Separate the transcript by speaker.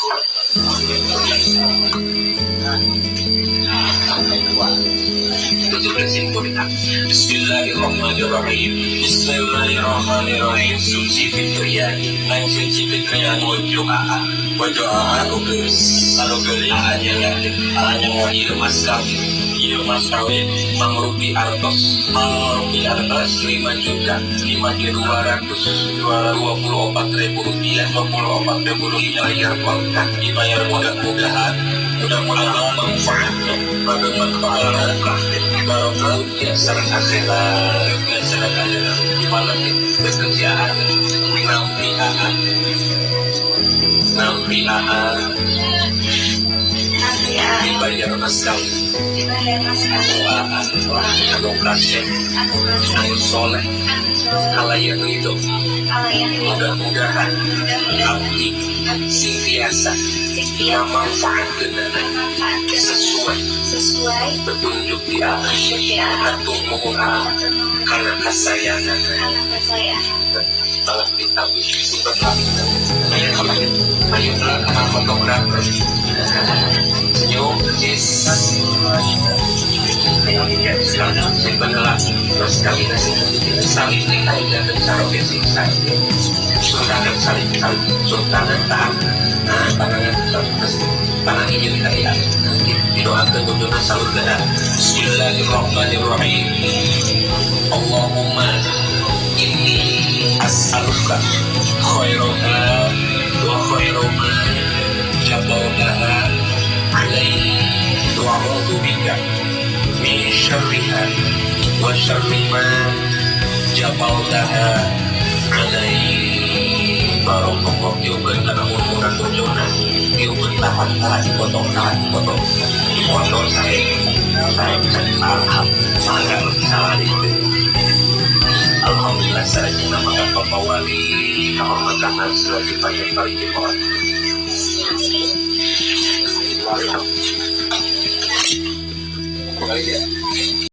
Speaker 1: Bismillahirrahmanirrahim. Bismillahirrahmanirrahim. Suci fitriya, suci fitriya doa. Doa anugerah hanya wahyu mas kawin. Iya mas kawin mengrupi artos 5 juta 224.000 rupiah 24.000 dibayar mudah-mudahan manfaatnya bagaimana barokah ya sareng akhirat di malam pekerjaan dibayar mas kawin anu kasih anu soleh halayak hidup mudah-mudahan abdi sintiasa sesuai petunjuk di atas atur mohon karena kesayangan banget kita super ayo karena fotografer senyum sebenarnya terus kami saling kita dan cara basic sultanan saling sultanan tangan ini kita didoakan untuk salur dana. Bismillahirrahmanirrahim. Allahumma inni as'aluka khairaha wa khairama jabalnaha alaihi wa a'udzu bika min syarriha wa syarri ma jabalnaha alaihi. Barokah diukur karena umuran tujuan diukur tahan potong di pondok saya alhamdulillah alhamdulillah saya cinta makan Bapak Wali kehormatan selagi banyak kali dihormati